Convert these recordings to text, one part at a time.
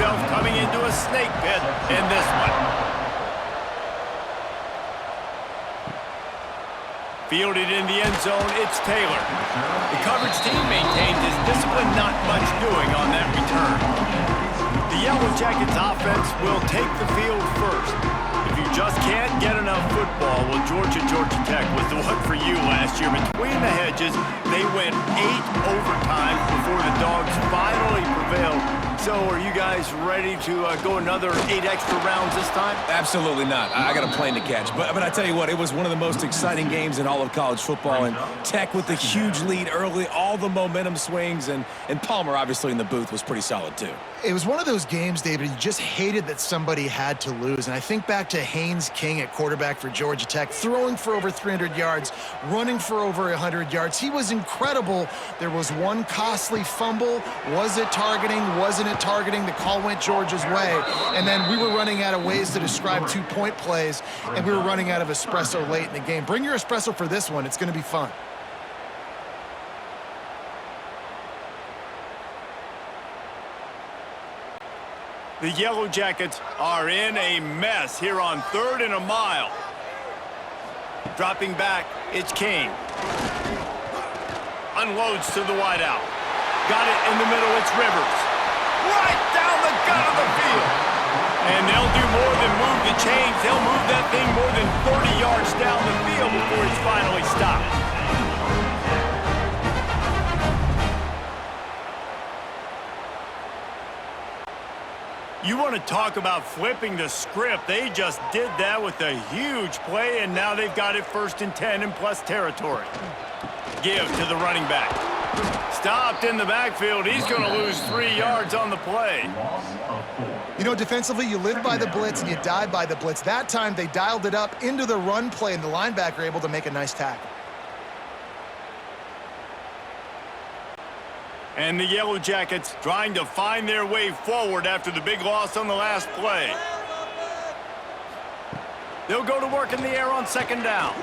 himself coming into a snake pit in this one. Fielded in the end zone, it's Taylor. The coverage team maintains his discipline, not much doing on that return. The Yellow Jackets offense will take the field first. If you just can't get enough football, well, Georgia Tech was the one for you last year. Between the hedges, they went 8 overtimes before the Dogs finally prevailed. So are you guys ready to go another 8 extra rounds this time? Absolutely not. I got a plane to catch. But I tell you what, it was one of the most exciting games in all of college football. And Tech with the huge lead early, all the momentum swings, and Palmer obviously in the booth was pretty solid too. It was one of those games, David, you just hated that somebody had to lose. And I think back to Haynes King at quarterback for Georgia Tech, throwing for over 300 yards, running for over 100 yards. He was incredible. There was one costly fumble. Was it targeting? Wasn't it targeting? The call went Georgia's way. And then we were running out of ways to describe 2-point plays, and we were running out of espresso late in the game. Bring your espresso for this one. It's going to be fun. The Yellow Jackets are in a mess here on 3rd and a mile. Dropping back, it's King. Unloads to the wideout. Got it in the middle, it's Rivers. Right down the gut of the field. And they'll do more than move the chains. They'll move that thing more than 30 yards down the field before it's finally stopped. You want to talk about flipping the script. They just did that with a huge play, and now they've got it 1st and 10 in plus territory. Give to the running back. Stopped in the backfield. He's going to lose 3 yards on the play. You know, defensively, you live by the blitz and you die by the blitz. That time, they dialed it up into the run play, and the linebacker able to make a nice tackle. And the Yellow Jackets trying to find their way forward after the big loss on the last play. They'll go to work in the air on 2nd down.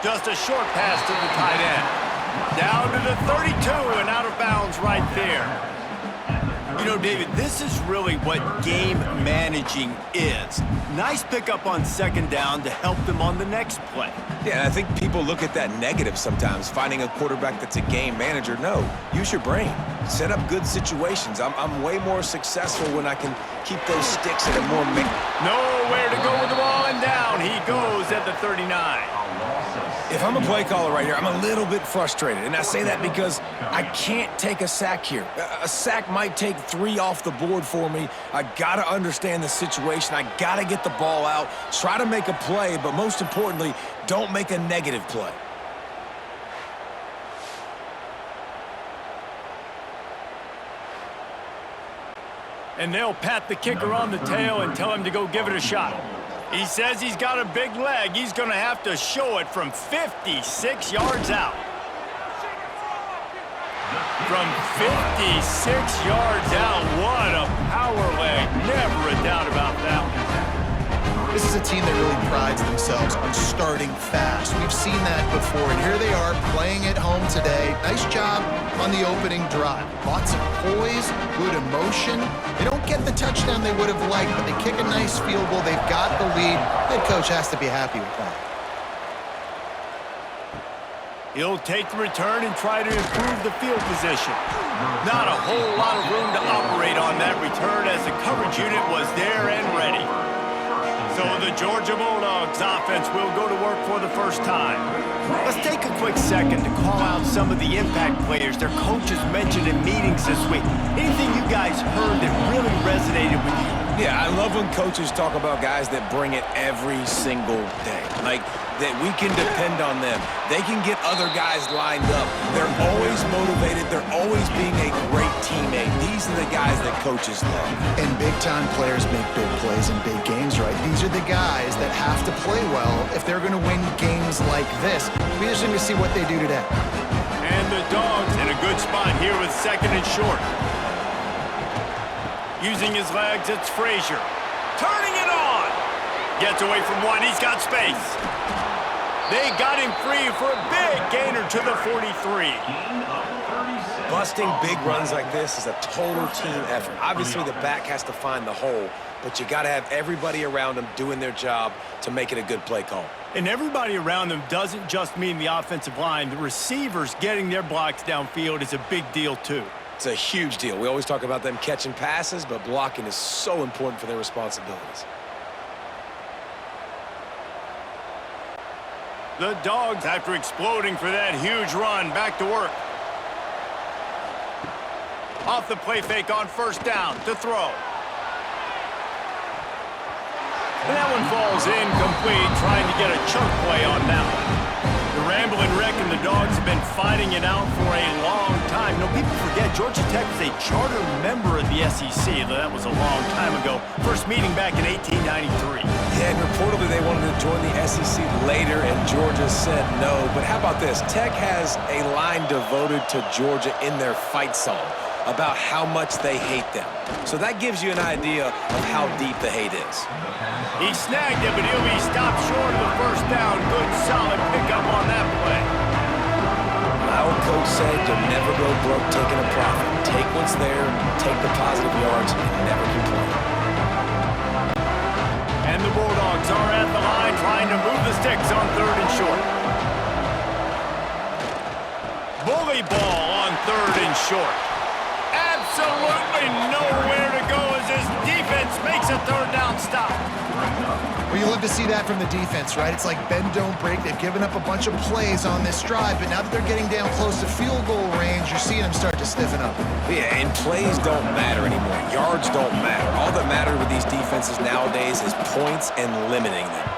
Just a short pass to the tight end. Down to the 32 and out of bounds right there. You know, David, this is really what game managing is. Nice pickup on 2nd down to help them on the next play. Yeah, and I think people look at that negative sometimes, finding a quarterback that's a game manager. No, use your brain. Set up good situations. I'm way more successful when I can keep those sticks at a more... Nowhere to go with the ball, and down he goes at the 39. If I'm a play caller right here, I'm a little bit frustrated. And I say that because I can't take a sack here. A sack might take 3 off the board for me. I got to understand the situation. I got to get the ball out, try to make a play, but most importantly, don't make a negative play. And they'll pat the kicker on the tail and tell him to go give it a shot. He says he's got a big leg. He's going to have to show it from 56 yards out. From 56 yards out, what a power leg. Never a doubt about that one. This is a team that really prides themselves on starting fast. We've seen that before, and here they are playing at home today. Nice job on the opening drive. Lots of poise, good emotion. They don't get the touchdown they would have liked, but they kick a nice field goal. They've got the lead. Head coach has to be happy with that. He'll take the return and try to improve the field position. Not a whole lot of room to operate on that return as the coverage unit was there and ready. So the Georgia Bulldogs offense will go to work for the first time. Let's take a quick second to call out some of the impact players their coaches mentioned in meetings this week. Anything you guys heard that really resonated with you? Yeah, I love when coaches talk about guys that bring it every single day. Like, that we can depend on them. They can get other guys lined up. They're always motivated. They're always being a great teammate. These are the guys that coaches love. And big-time players make big plays in big games, right? These are the guys that have to play well if they're going to win games like this. We're just going to see what they do today. And the Dogs in a good spot here with 2nd and short. Using his legs, it's Frazier. Turning it on. Gets away from one. He's got space. They got him free for a big gainer to the 43. Busting big runs like this is a total team effort. Obviously, the back has to find the hole, but you got to have everybody around them doing their job to make it a good play call. And everybody around them doesn't just mean the offensive line. The receivers getting their blocks downfield is a big deal, too. It's a huge deal. We always talk about them catching passes, but blocking is so important for their responsibilities. The Dogs, after exploding for that huge run, back to work. Off the play fake on first down to throw. And that one falls incomplete, trying to get a chunk play on that one. The Rambling Wreck and the Dogs have been fighting it out for a long time. You know, people forget Georgia Tech was a charter member of the SEC, though that was a long time ago. First meeting back in 1893. Yeah, and reportedly they wanted to join the SEC later, and Georgia said no. But how about this? Tech has a line devoted to Georgia in their fight song about how much they hate them. So that gives you an idea of how deep the hate is. He snagged it, but he'll be stopped short of the first down. Good, solid pickup on that play. My old coach said you'll never go broke taking a profit. Take what's there, take the positive yards, and never complain. And the Bulldogs are at the line trying to move the sticks on third and short. Bully ball on third and short. Absolutely nowhere to go as this defense makes a third down stop. Well, you love to see that from the defense, right? It's like bend, don't break. They've given up a bunch of plays on this drive, but now that they're getting down close to field goal range, you're seeing them start to stiffen up. Yeah, and plays don't matter anymore. Yards don't matter. All that matters with these defenses nowadays is points and limiting them.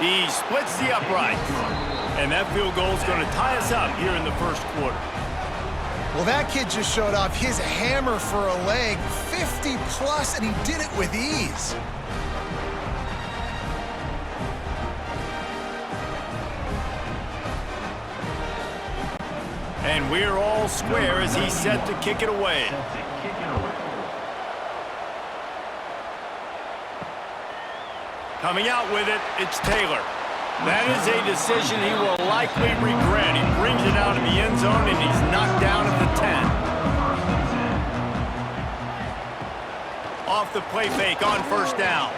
He splits the uprights, and that field goal is going to tie us up here in the first quarter. Well, that kid just showed off his hammer for a leg, 50-plus, and he did it with ease. And we're all square as he's set to kick it away. Coming out with it, it's Taylor. That is a decision he will likely regret. He brings it out of the end zone, and he's knocked down at the 10. Off the play fake on first down.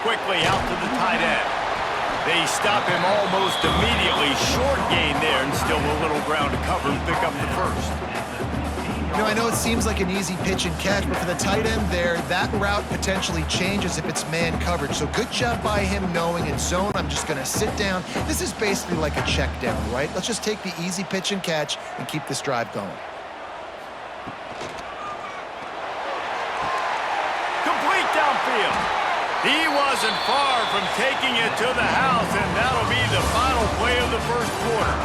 Quickly out to the tight end. They stop him almost immediately. Short gain there, and still a little ground to cover and pick up the first. You know, I know it seems like an easy pitch and catch, but for the tight end there, that route potentially changes if it's man coverage. So good job by him knowing in zone, I'm just going to sit down. This is basically like a check down, right? Let's just take the easy pitch and catch and keep this drive going. Complete downfield. He wasn't far from taking it to the house, and that'll be the final play of the first quarter.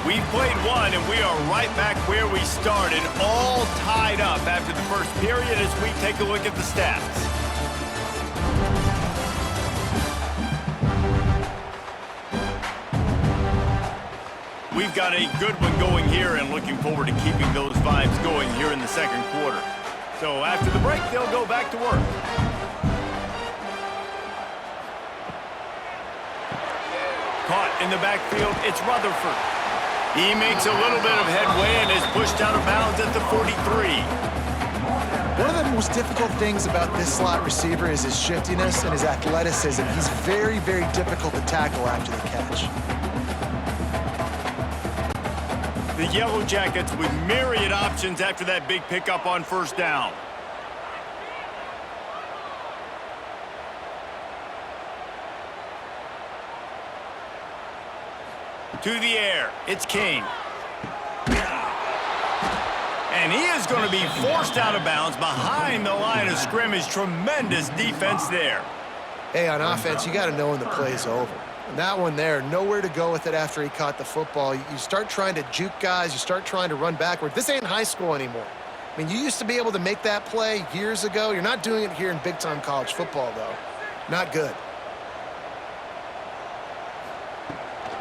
We've played one, and we are right back where we started, all tied up after the first period as we take a look at the stats. We've got a good one going here and looking forward to keeping those vibes going here in the second quarter. So after the break, they'll go back to work. Caught in the backfield, it's Rutherford. He makes a little bit of headway and is pushed out of bounds at the 43. One of the most difficult things about this slot receiver is his shiftiness and his athleticism. He's very, very difficult to tackle after the catch. The Yellow Jackets with myriad options after that big pickup on first down. To the air, it's King. And he is going to be forced out of bounds behind the line of scrimmage. Tremendous defense there. Hey, on offense, you got to know when the play's over. And that one there, nowhere to go with it after he caught the football. You start trying to juke guys. You start trying to run backward. This ain't high school anymore. I mean, you used to be able to make that play years ago. You're not doing it here in big-time college football, though. Not good.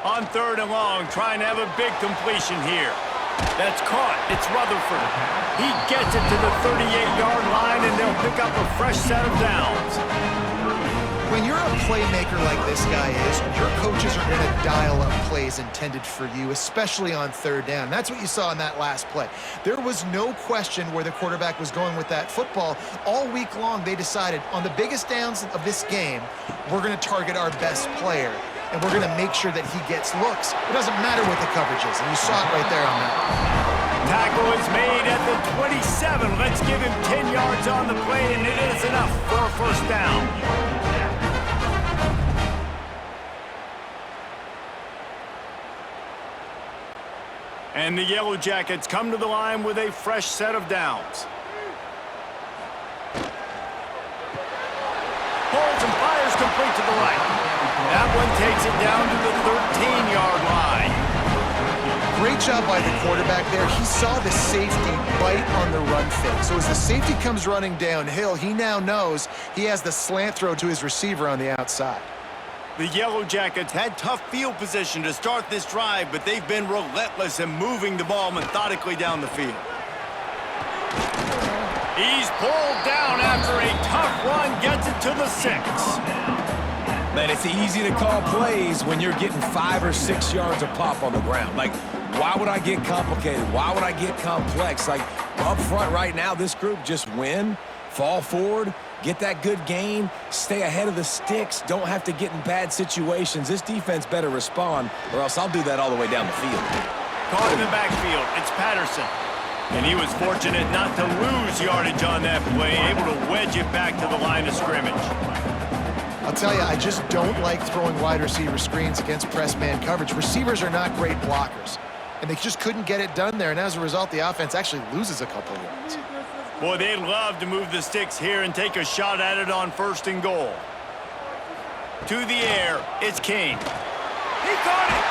On third and long, trying to have a big completion here. That's caught. It's Rutherford. He gets it to the 38-yard line, and they'll pick up a fresh set of downs. When you're a playmaker like this guy is, your coaches are going to dial up plays intended for you, especially on third down. That's what you saw in that last play. There was no question where the quarterback was going with that football. All week long, they decided on the biggest downs of this game, we're going to target our best player, and we're going to make sure that he gets looks. It doesn't matter what the coverage is, and you saw it right there on that. Tackle is made at the 27. Let's give him 10 yards on the play, and it is enough for a first down. And the Yellow Jackets come to the line with a fresh set of downs. Pulls and fires complete to the right. That one takes it down to the 13-yard line. Great job by the quarterback there. He saw the safety bite on the run fake. So as the safety comes running downhill, he now knows he has the slant throw to his receiver on the outside. The Yellow Jackets had tough field position to start this drive, but they've been relentless in moving the ball methodically down the field. He's pulled down after a tough run, gets it to the 6. Man, it's easy to call plays when you're getting 5 or 6 yards of pop on the ground. Like, why would I get complicated? Why would I get complex? Like, up front right now, this group just win, fall forward, get that good gain, stay ahead of the sticks, don't have to get in bad situations. This defense better respond, or else I'll do that all the way down the field. Caught in the backfield, it's Patterson. And he was fortunate not to lose yardage on that play, able to wedge it back to the line of scrimmage. I'll tell you, I just don't like throwing wide receiver screens against press man coverage. Receivers are not great blockers, and they just couldn't get it done there, and as a result, the offense actually loses a couple of yards. Boy, they'd love to move the sticks here and take a shot at it on 1st and goal. To the air, it's King. He caught it!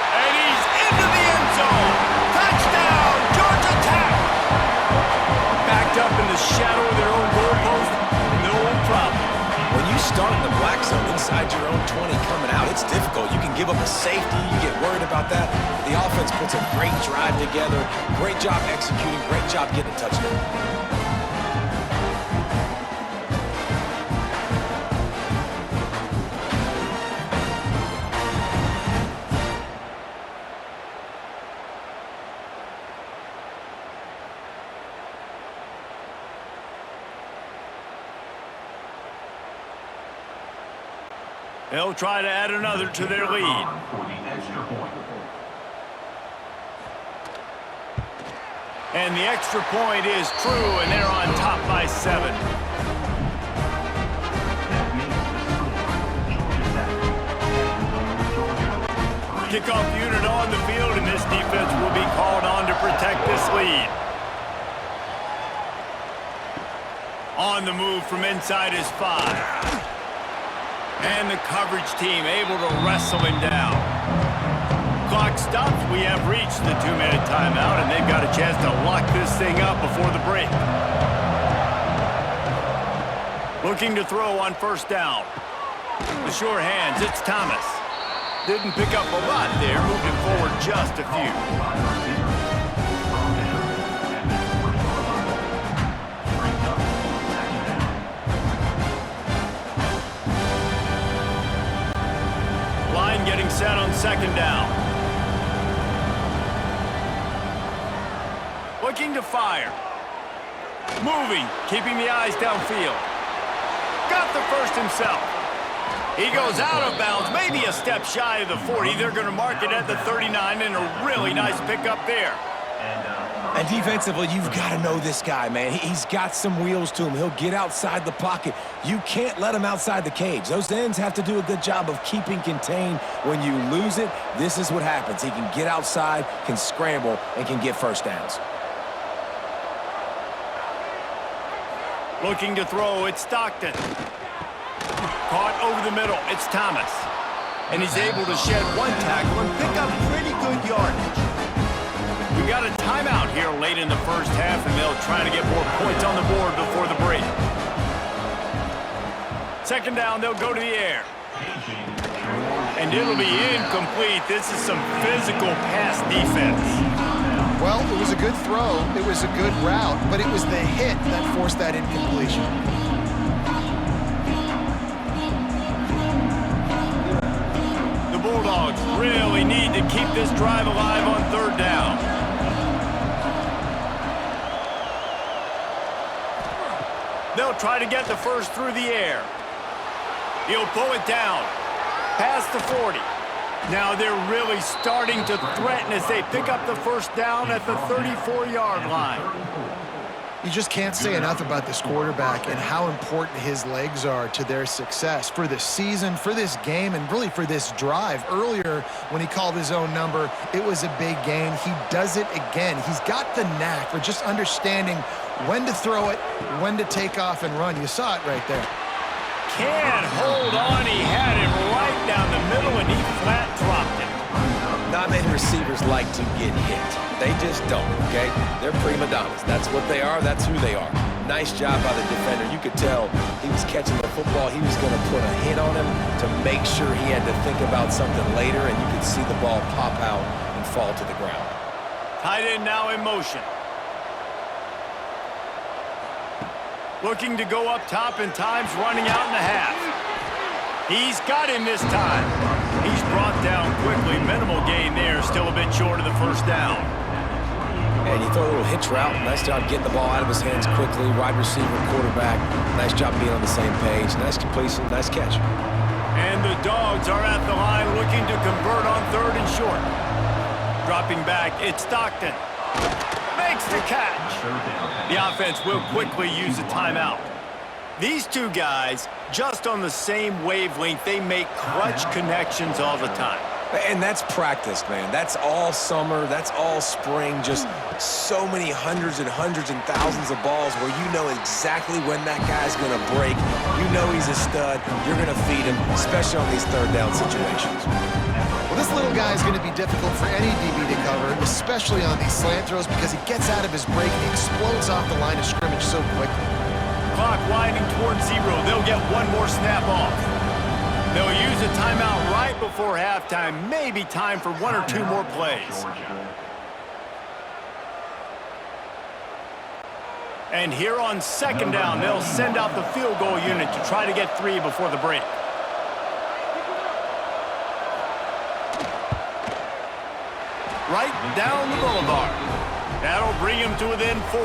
And he's into the end zone! Touchdown, Georgia Tech! Backed up in the shadow of their own goalpost, no problem. When you start in the black zone inside your own 20 coming out, it's difficult. You can give up a safety. You get worried about that. The offense puts a great drive together. Great job executing. Great job getting a touchdown. They'll try to add another to their lead. And the extra point is true, and they're on top by 7. Kickoff unit on the field, and this defense will be called on to protect this lead. On the move from inside is 5. And the coverage team able to wrestle him down. Clock stops. We have reached the 2-minute timeout, and they've got a chance to lock this thing up before the break. Looking to throw on 1st down. The sure hands, it's Thomas. Didn't pick up a lot there, moving forward just a few. Getting set on 2nd down. Looking to fire. Moving, keeping the eyes downfield. Got the first himself. He goes out of bounds, maybe a step shy of the 40. They're going to mark it at the 39, and a really nice pickup there. And defensively, you've got to know this guy, man. He's got some wheels to him. He'll get outside the pocket. You can't let him outside the cage. Those ends have to do a good job of keeping contained. When you lose it, this is what happens. He can get outside, can scramble, and can get first downs. Looking to throw, it's Stockton. Caught over the middle, it's Thomas. And he's able to shed one tackle and pick up pretty good yardage. We've got a timeout here late in the first half, and they'll try to get more points on the board before the break. 2nd down, they'll go to the air. And it'll be incomplete. This is some physical pass defense. Well, it was a good throw. It was a good route, but it was the hit that forced that incompletion. Dogs really need to keep this drive alive on third down. They'll try to get the first through the air. He'll pull it down. Past the 40. Now they're really starting to threaten as they pick up the first down at the 34-yard line. You just can't say enough about this quarterback and how important his legs are to their success for this season, for this game, and really for this drive. Earlier, when he called his own number, it was a big gain. He does it again. He's got the knack for just understanding when to throw it, when to take off and run. You saw it right there. Can't hold on. He had it right down the middle, and he flat dropped it. Not many receivers like to get hit. They just don't, okay? They're prima donnas. That's what they are. That's who they are. Nice job by the defender. You could tell he was catching the football. He was going to put a hit on him to make sure he had to think about something later, and you could see the ball pop out and fall to the ground. Tight end now in motion. Looking to go up top, and time's running out in the half. He's got him this time. He's brought down quickly. Minimal gain there. Still a bit short of the first down. And you throw a little hitch route. Nice job getting the ball out of his hands quickly. Wide receiver, quarterback. Nice job being on the same page. Nice completion. Nice catch. And the Dogs are at the line looking to convert on third and short. Dropping back, it's Stockton. Makes the catch. The offense will quickly use a timeout. These two guys, just on the same wavelength, they make clutch connections all the time. And that's practice, man. That's all summer. That's all spring. Just so many hundreds and thousands of balls where you know exactly when that guy's going to break. You know he's a stud. You're going to feed him, especially on these third down situations. Well, this little guy is going to be difficult for any DB to cover, especially on these slant throws, because he gets out of his break and he explodes off the line of scrimmage so quickly. Clock winding towards zero. They'll get one more snap off. They'll use a timeout right before halftime. Maybe time for one or two more plays. And here on second down, they'll send out the field goal unit to try to get 3 before the break. Right down the boulevard. That'll bring him to within 4.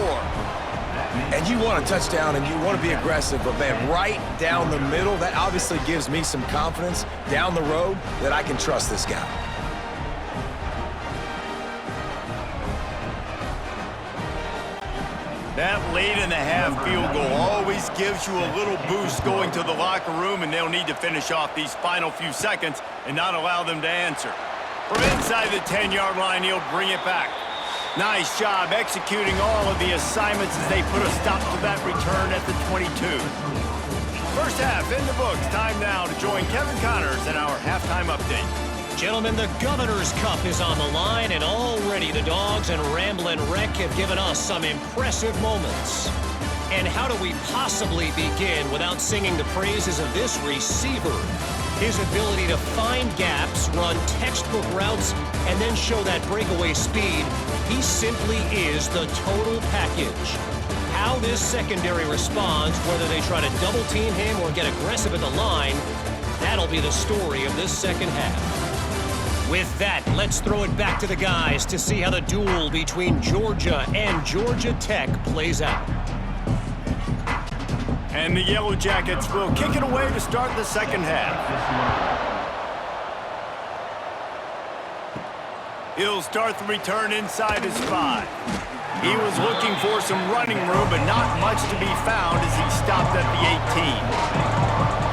And you want a touchdown and you want to be aggressive, but man, right down the middle, that obviously gives me some confidence down the road that I can trust this guy. That late in the half field goal always gives you a little boost going to the locker room, and they'll need to finish off these final few seconds and not allow them to answer. From inside the 10-yard line, he'll bring it back. Nice job executing all of the assignments as they put a stop to that return at the 22. First half in the books. Time now to join Kevin Connors in our halftime update. Gentlemen, the Governor's Cup is on the line, and already the Dogs and Ramblin' Wreck have given us some impressive moments. And how do we possibly begin without singing the praises of this receiver? His ability to find gaps, run textbook routes, and then show that breakaway speed. He simply is the total package. How this secondary responds, whether they try to double team him or get aggressive at the line, that'll be the story of this second half. With that, let's throw it back to the guys to see how the duel between Georgia and Georgia Tech plays out. And the Yellow Jackets will kick it away to start the second half. He'll start the return inside his 5. He was looking for some running room, but not much to be found as he stopped at the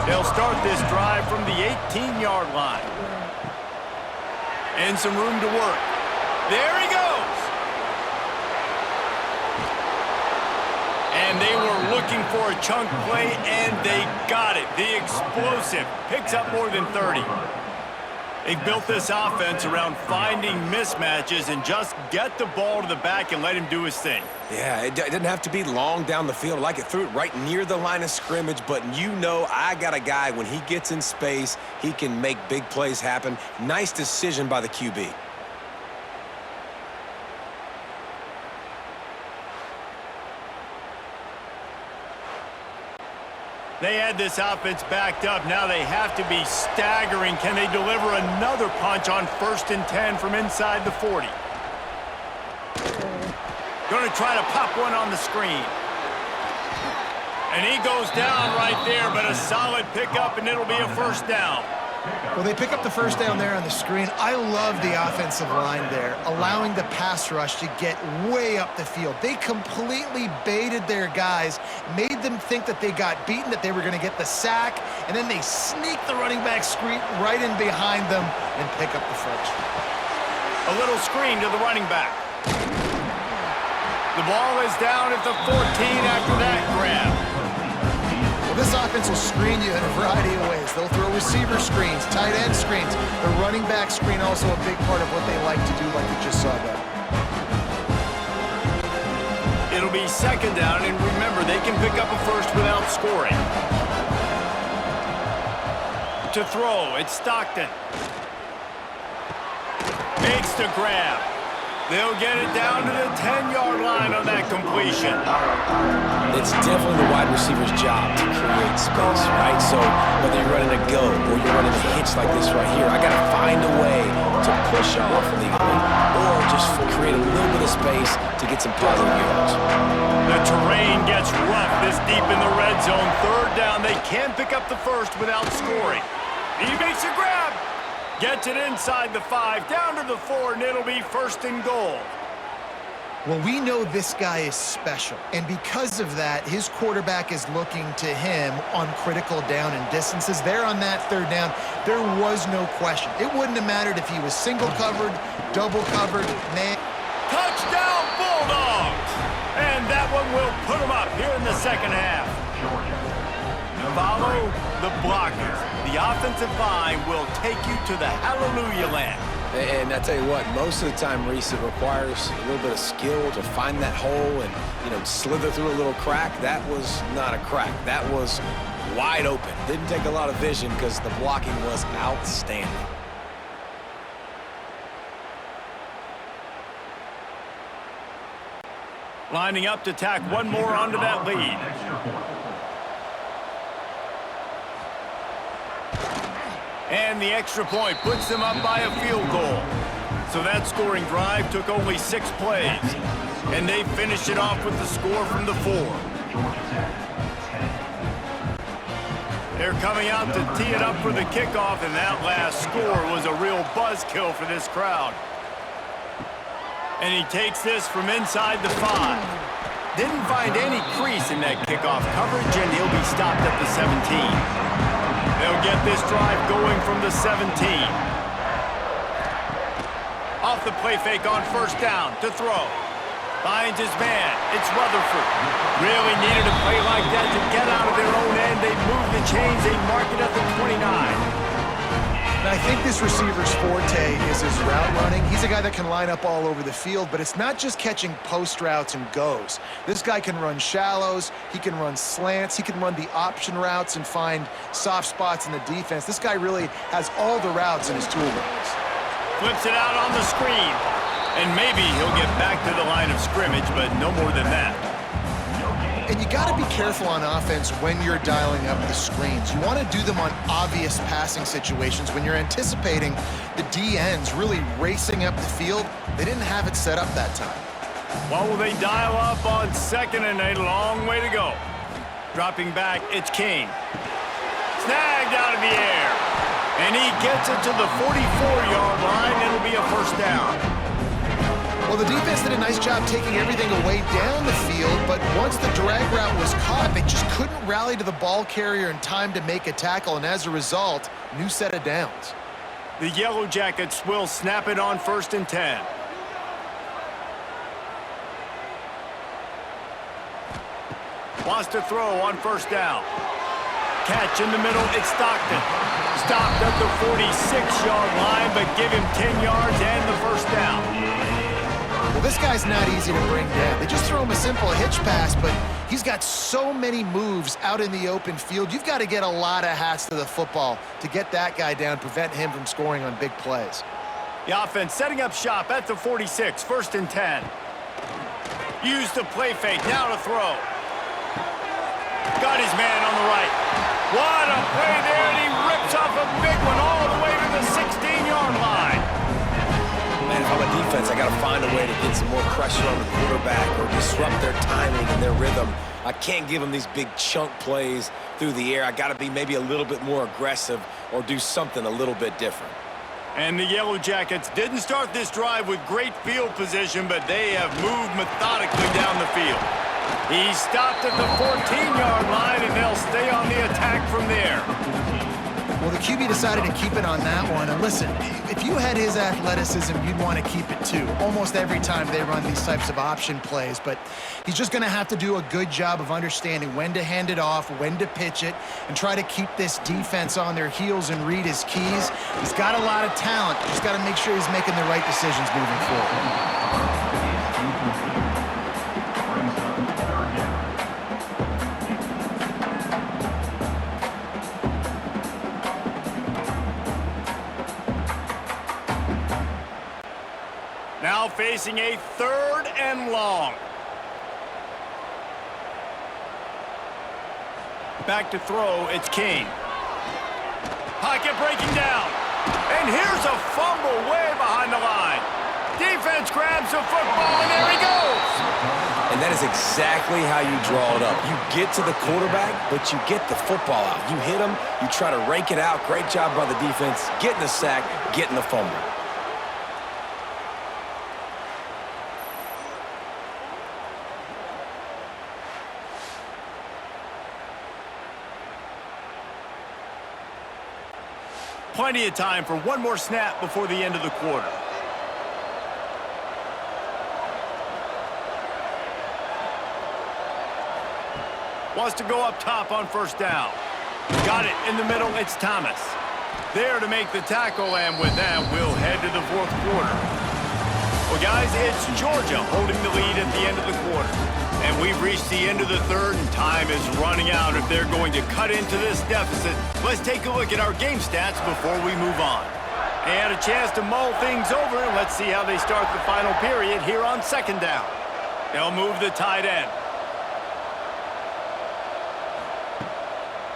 18. They'll start this drive from the 18-yard line. And some room to work. There he goes! And they were looking for a chunk play, and they got it. The explosive picks up more than 30. They built this offense around finding mismatches and just get the ball to the back and let him do his thing. Yeah, it didn't have to be long down the field. Like it threw it right near the line of scrimmage, but you know I got a guy, when he gets in space, he can make big plays happen. Nice decision by the QB. They had this offense backed up. Now they have to be staggering. Can they deliver another punch on 1st and 10 from inside the 40? Going to try to pop one on the screen. And he goes down right there, but a solid pickup, and it'll be a first down. Well, they pick up the first down there on the screen. I love the offensive line there, allowing the pass rush to get way up the field. They completely baited their guys, made them think that they got beaten, that they were going to get the sack, and then they sneak the running back screen right in behind them and pick up the first. A little screen to the running back. The ball is down at the 14 after that grab. This offense will screen you in a variety of ways. They'll throw receiver screens, tight end screens. The running back screen also a big part of what they like to do, like you just saw there. It'll be second down, and remember, they can pick up a first without scoring. To throw, it's Stockton. Makes the grab. They'll get it down to the 10-yard line on that completion. It's definitely the wide receiver's job to create space, right? So whether you're running a go or you're running a hitch like this right here, I got to find a way to push off legally or just create a little bit of space to get some positive yards. The terrain gets rough this deep in the red zone. Third down, they can pick up the first without scoring. He makes a grab. Gets it inside the 5, down to the 4, and it'll be 1st and goal. Well, we know this guy is special, and because of that, his quarterback is looking to him on critical down and distances. There on that third down, there was no question. It wouldn't have mattered if he was single covered, double covered, man. Touchdown, Bulldogs! And that one will put them up here in the second half. Follow the blockers. The offensive line will take you to the hallelujah land. And I tell you what, most of the time, Reese, it requires a little bit of skill to find that hole and, slither through a little crack. That was not a crack. That was wide open. Didn't take a lot of vision because the blocking was outstanding. Lining up to tack one more onto that lead. And the extra point puts them up by a field goal. So that scoring drive took only 6 plays. And they finished it off with the score from the 4. They're coming out to tee it up for the kickoff, and that last score was a real buzzkill for this crowd. And he takes this from inside the 5. Didn't find any crease in that kickoff coverage, and he'll be stopped at the 17. They'll get this drive going from the 17. Off the play fake on 1st down to throw. Finds his man. It's Rutherford. Really needed a play like that to get out of their own end. They move the chains. They mark it at the 29. And I think this receiver's forte is his route running. He's a guy that can line up all over the field, but it's not just catching post routes and goes. This guy can run shallows, he can run slants, he can run the option routes and find soft spots in the defense. This guy really has all the routes in his toolbox. Flips it out on the screen. And maybe he'll get back to the line of scrimmage, but no more than that. And you got to be careful on offense when you're dialing up the screens. You want to do them on obvious passing situations when you're anticipating the DNs really racing up the field. They didn't have it set up that time. What will they dial up on 2nd and a long way to go? Dropping back, it's King. Snagged out of the air. And he gets it to the 44-yard line. It'll be a first down. Well, the defense did a nice job taking everything away down the field, but once the drag route was caught, they just couldn't rally to the ball carrier in time to make a tackle, and as a result, new set of downs. The Yellow Jackets will snap it on 1st and 10. Wants to throw on 1st down. Catch in the middle, it's Stockton. Stopped at the 46-yard line, but give him 10 yards and the first down. Well, this guy's not easy to bring down. They just throw him a simple hitch pass, but he's got so many moves out in the open field. You've got to get a lot of hats to the football to get that guy down, prevent him from scoring on big plays. The offense setting up shop at the 46, 1st and 10. Use the play fake, now to throw. Got his man on the right. What a play there, and he rips off a big one all the way to the 16-yard line. Man, if I'm a defense, I got to find a way to get some more pressure on the quarterback or disrupt their timing and their rhythm. I can't give them these big chunk plays through the air. I got to be maybe a little bit more aggressive or do something a little bit different. And the Yellow Jackets didn't start this drive with great field position, but they have moved methodically down the field. He stopped at the 14-yard line, and they'll stay on the attack from there. Well, the QB decided to keep it on that one. And listen, if you had his athleticism, you'd want to keep it too. Almost every time they run these types of option plays. But he's just going to have to do a good job of understanding when to hand it off, when to pitch it, and try to keep this defense on their heels and read his keys. He's got a lot of talent. Just got to make sure he's making the right decisions moving forward. Now facing a 3rd and long. Back to throw, it's King. Pocket breaking down. And here's a fumble way behind the line. Defense grabs the football, and there he goes. And that is exactly how you draw it up. You get to the quarterback, but you get the football out. You hit him, you try to rake it out. Great job by the defense, getting the sack, getting the fumble. Plenty of time for one more snap before the end of the quarter. Wants to go up top on 1st down. Got it in the middle, it's Thomas. There to make the tackle, and with that, we'll head to the 4th quarter. Well, guys, it's Georgia holding the lead at the end of the quarter. And we've reached the end of the 3rd, and time is running out if they're going to cut into this deficit. Let's take a look at our game stats before we move on. They had a chance to mull things over, and let's see how they start the final period here on 2nd down. They'll move the tight end.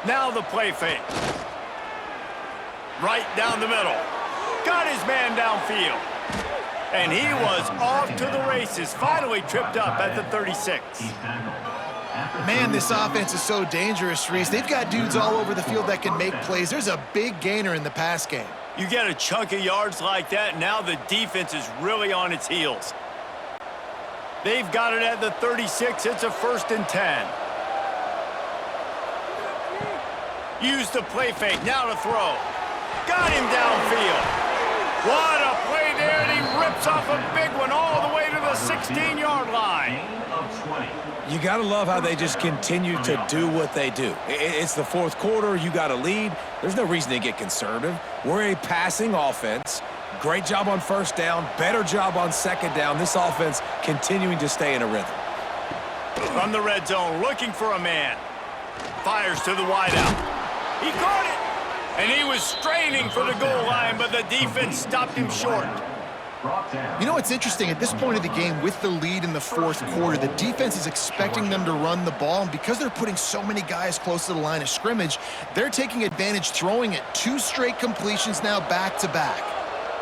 Now the play fake. Right down the middle. Got his man downfield. And he was off to the races, finally tripped up at the 36. Man, this offense is so dangerous, Reese. They've got dudes all over the field that can make plays. There's a big gainer in the pass game. You get a chunk of yards like that, now the defense is really on its heels. They've got it at the 36. It's a 1st and 10. Use the play fake, now to throw. Got him downfield. What a play there, and he rips off a big one all the way to the 16-yard line. You got to love how they just continue to do what they do. It's the 4th quarter. You got a lead. There's no reason to get conservative. We're a passing offense. Great job on 1st down. Better job on 2nd down. This offense continuing to stay in a rhythm. From the red zone, looking for a man. Fires to the wideout. He caught it. And he was straining for the goal line, but the defense stopped him short. You know what's interesting? At this point of the game, with the lead in the 4th quarter, the defense is expecting them to run the ball, and because they're putting so many guys close to the line of scrimmage, they're taking advantage, throwing it 2 straight completions now back-to-back.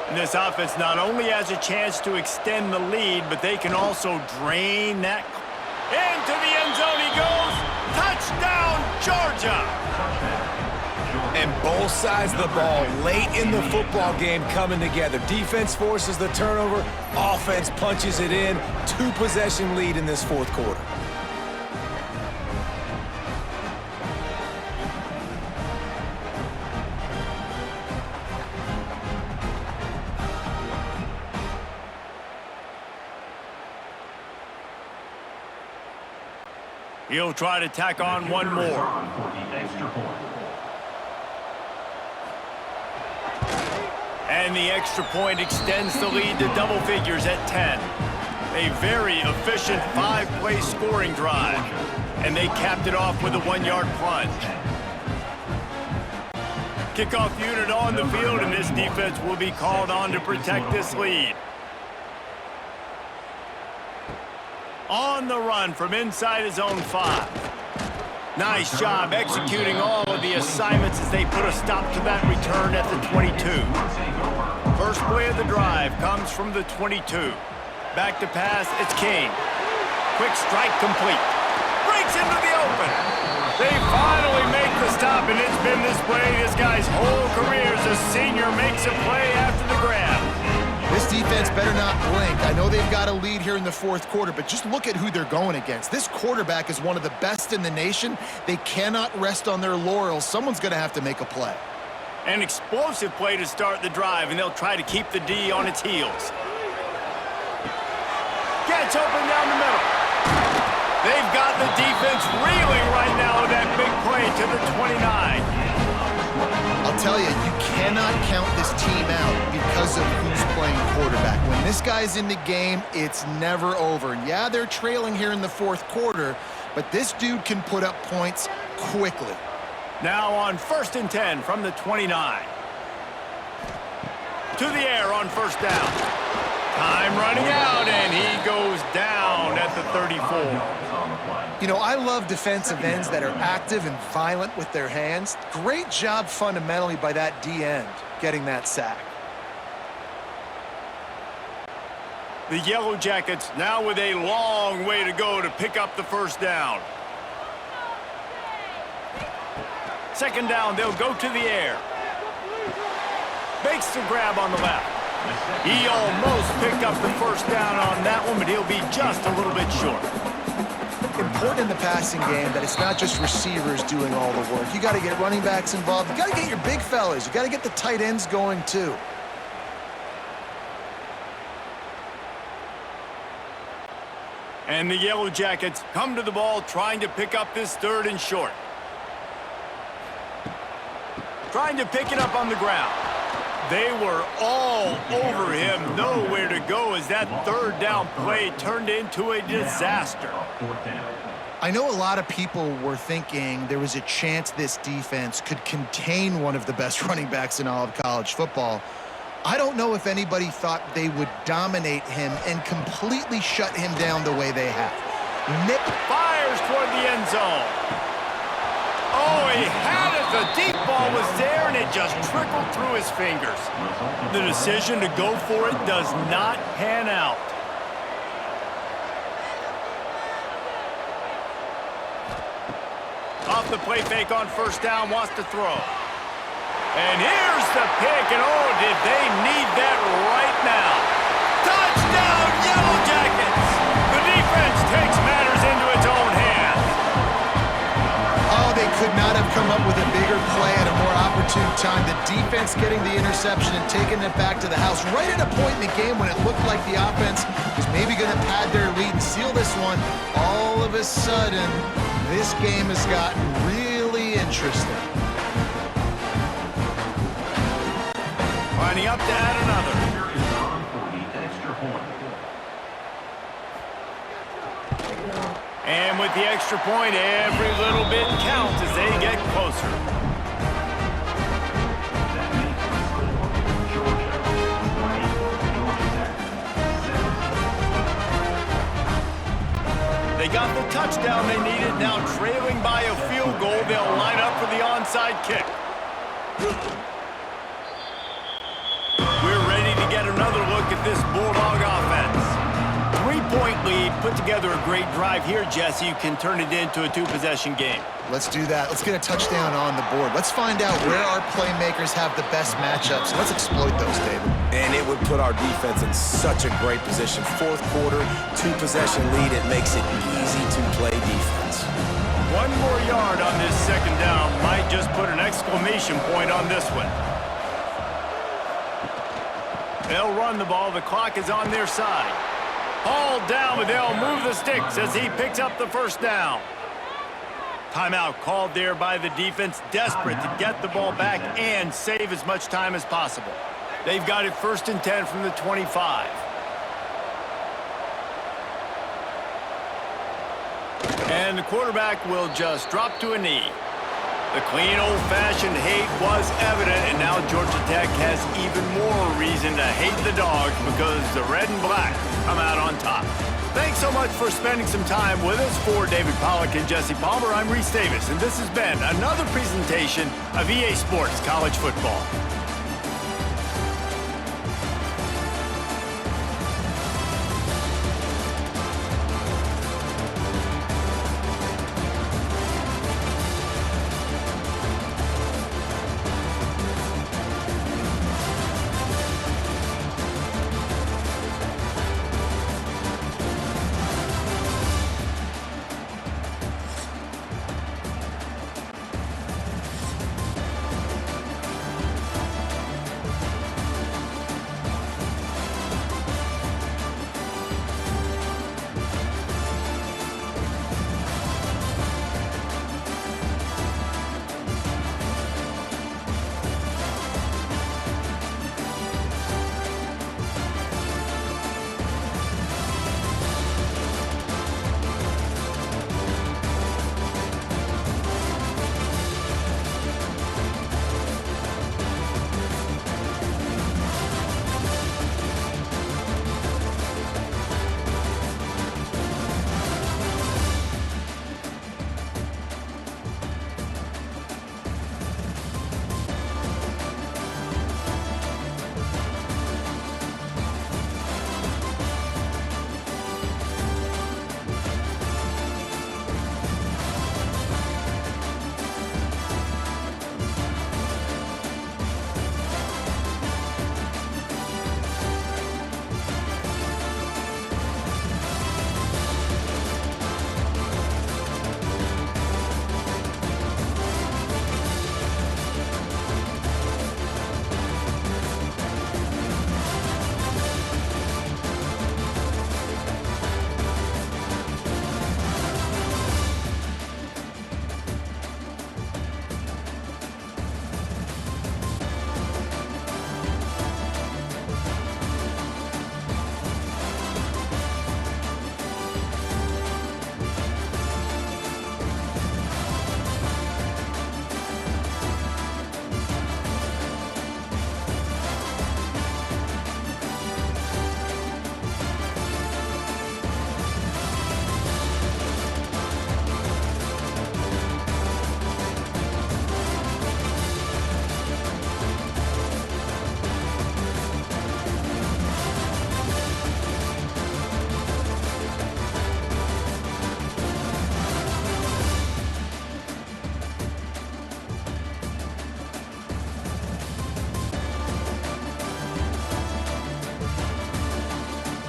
And this offense not only has a chance to extend the lead, but they can also drain that. Into the end zone he goes. Touchdown, Georgia! And both sides of the ball late in the football game coming together. Defense forces the turnover. Offense punches it in. 2-possession lead in this 4th quarter. He'll try to tack on one more. And the extra point extends the lead to double figures at 10. A very efficient 5-play scoring drive. And they capped it off with a 1-yard plunge. Kickoff unit on the field, and this defense will be called on to protect this lead. On the run from inside his own 5. Nice job executing all of the assignments as they put a stop to that return at the 22. First play of the drive comes from the 22. Back to pass, it's King. Quick strike complete. Breaks into the open. They finally make the stop, and it's been this way this guy's whole career as a senior makes a play after the grab. This defense better not blink. I know they've got a lead here in the fourth quarter, but just look at who they're going against. This quarterback is one of the best in the nation. They cannot rest on their laurels. Someone's going to have to make a play. An explosive play to start the drive, and they'll try to keep the D on its heels. Gets open down the middle. They've got the defense reeling right now with that big play to the 29. I'll tell you, you cannot count this team out because of who's playing quarterback. When this guy's in the game, it's never over. Yeah, they're trailing here in the fourth quarter, but this dude can put up points quickly. Now on 1st and 10 from the 29. To the air on first down. Time running out, and he goes down at the 34. You know, I love defensive ends that are active and violent with their hands. Great job fundamentally by that D end getting that sack. The Yellow Jackets now with a long way to go to pick up the first down. Second down, they'll go to the air. Makes the grab on the left. He almost picked up the first down on that one, but he'll be just a little bit short. Important in the passing game that it's not just receivers doing all the work. You got to get running backs involved. You got to get your big fellas. You got to get the tight ends going too. And the Yellow Jackets come to the ball trying to pick up this third and short. Trying to pick it up on the ground. They were all over him, nowhere to go as that third down play turned into a disaster. I know a lot of people were thinking there was a chance this defense could contain one of the best running backs in all of college football. I don't know if anybody thought they would dominate him and completely shut him down the way they have. Nip fires toward the end zone. Oh, he had it. The deep ball was there, and it just trickled through his fingers. The decision to go for it does not pan out. Off the play fake on first down, wants to throw. And here's the pick, and oh, did they need that right now. Touchdown, Yellow Jackets! The defense takes matters into its own hands. Oh, they could not have come up with a bigger play at a more opportune time. The defense getting the interception and taking it back to the house right at a point in the game when it looked like the offense was maybe going to pad their lead and seal this one. All of a sudden, this game has gotten really interesting. Lining up to add another. And with the extra point, every little bit counts as they get closer. They got the touchdown they needed. Now trailing by a field goal, they'll line up for the onside kick. We're ready to get another look at this Bulldog offense. 3-point lead, put together a great drive here, Jesse. You can turn it into a two-possession game. Let's do that. Let's get a touchdown on the board. Let's find out where our playmakers have the best matchups. Let's exploit those, David. And it would put our defense in such a great position. Fourth quarter, two-possession lead. It makes it easy to play defense. One more yard on this second down might just put an exclamation point on this one. They'll run the ball. The clock is on their side. Hauled down, but they'll move the sticks as he picks up the first down. Timeout called there by the defense, desperate to get the ball back and save as much time as possible. They've got it 1st and 10 from the 25. And the quarterback will just drop to a knee. The clean, old-fashioned hate was evident, and now Georgia Tech has even more reason to hate the Dogs because the red and black come out on top. Thanks Thanks so much for spending some time with us. For David Pollack and Jesse Palmer, I'm Reese Davis, and this has been another presentation of EA Sports College Football.